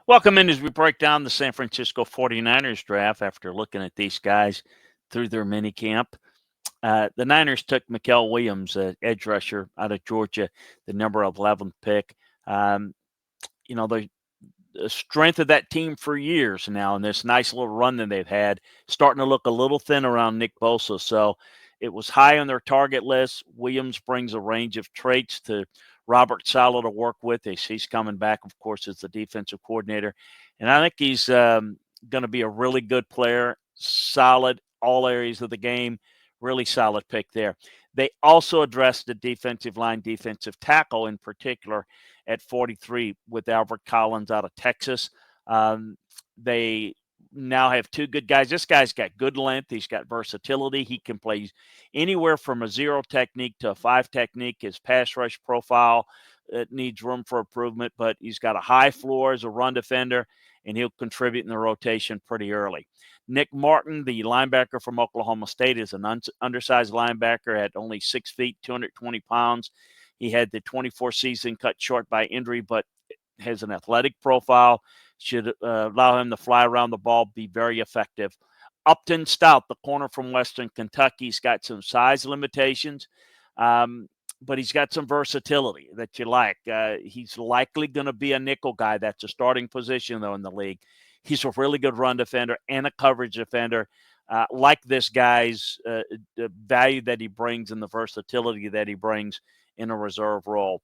Welcome in as we break down the San Francisco 49ers draft after looking at these guys through their mini camp. The Niners took Mikael Williams, edge rusher out of Georgia, the number 11th pick. Um, the strength of that team for years now, and this nice little run that they've had, starting to look a little thin around Nick Bosa. So it was high on their target list. Williams brings a range of traits to Robert Saleh to work with. He's coming back, of course, as the defensive coordinator. And I think he's going to be a really good player, solid all areas of the game, really solid pick there. They also addressed the defensive line, defensive tackle in particular at 43 with Albert Collins out of Texas. They now have two good guys. This guy's got good length. He's got versatility. He can play anywhere from a 0 technique to a 5 technique. His pass rush profile needs room for improvement, but he's got a high floor as a run defender, and he'll contribute in the rotation pretty early. Nick Martin, the linebacker from Oklahoma State, is an undersized linebacker at only 6 feet, 220 pounds. He had the 24 season cut short by injury, but has an athletic profile, should allow him to fly around the ball, be very effective. Upton Stout, the corner from Western Kentucky, he's got some size limitations, but he's got some versatility that you like. He's likely going to be a nickel guy. That's a starting position, though, in the league. He's a really good run defender and a coverage defender. Like this guy's the value that he brings and the versatility that he brings in a reserve role.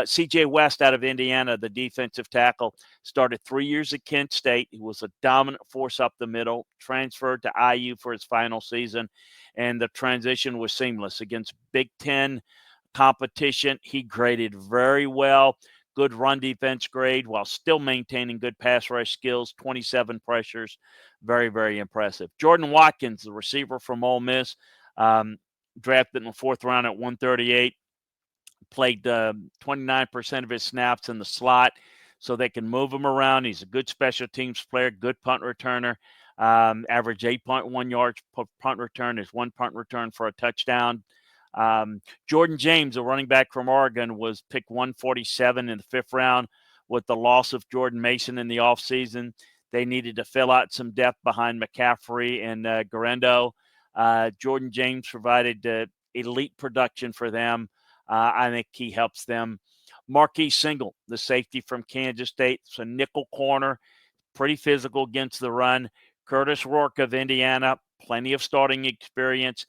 C.J. West out of Indiana, the defensive tackle, started 3 years at Kent State. He was a dominant force up the middle, transferred to IU for his final season, and the transition was seamless. Against Big Ten competition, he graded very well. Good run defense grade while still maintaining good pass rush skills, 27 pressures. Very, very impressive. Jordan Watkins, the receiver from Ole Miss, drafted in the 4th round at 138. Played 29% of his snaps in the slot, so they can move him around. He's a good special teams player, good punt returner. Average 8.1 yards per punt return, is 1 punt return for a touchdown. Jordan James, a running back from Oregon, was picked 147 in the 5th round. With the loss of Jordan Mason in the offseason, they needed to fill out some depth behind McCaffrey and Garendo. Jordan James provided elite production for them. I think he helps them. Marquise Single, the safety from Kansas State, it's a nickel corner, pretty physical against the run. Curtis Rourke of Indiana, plenty of starting experience.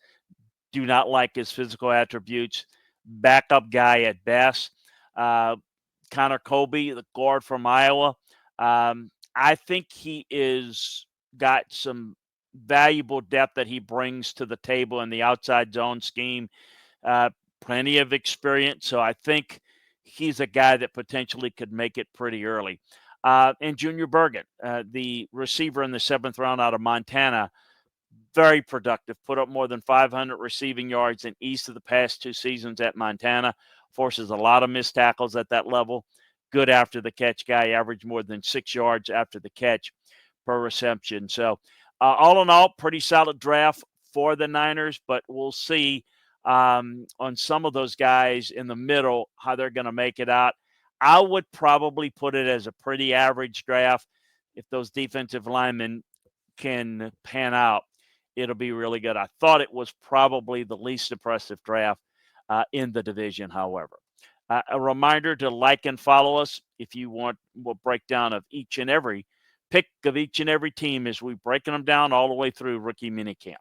Do not like his physical attributes. Backup guy at best. Connor Colby, the guard from Iowa. I think he is got some valuable depth that he brings to the table in the outside zone scheme. Plenty of experience, so I think he's a guy that potentially could make it pretty early. And Junior Bergen, the receiver in the 7th round out of Montana, very productive, put up more than 500 receiving yards in each of the past 2 seasons at Montana, forces a lot of missed tackles at that level. Good after the catch guy, averaged more than 6 yards after the catch per reception. So all in all, pretty solid draft for the Niners, but we'll see on some of those guys in the middle how they're going to make it out. I would probably put it as a pretty average draft. If those defensive linemen can pan out, it'll be really good. I thought it was probably the least impressive draft in the division, however. A reminder to like and follow us if you want a breakdown of each and every pick of each and every team as we're breaking them down all the way through rookie minicamp.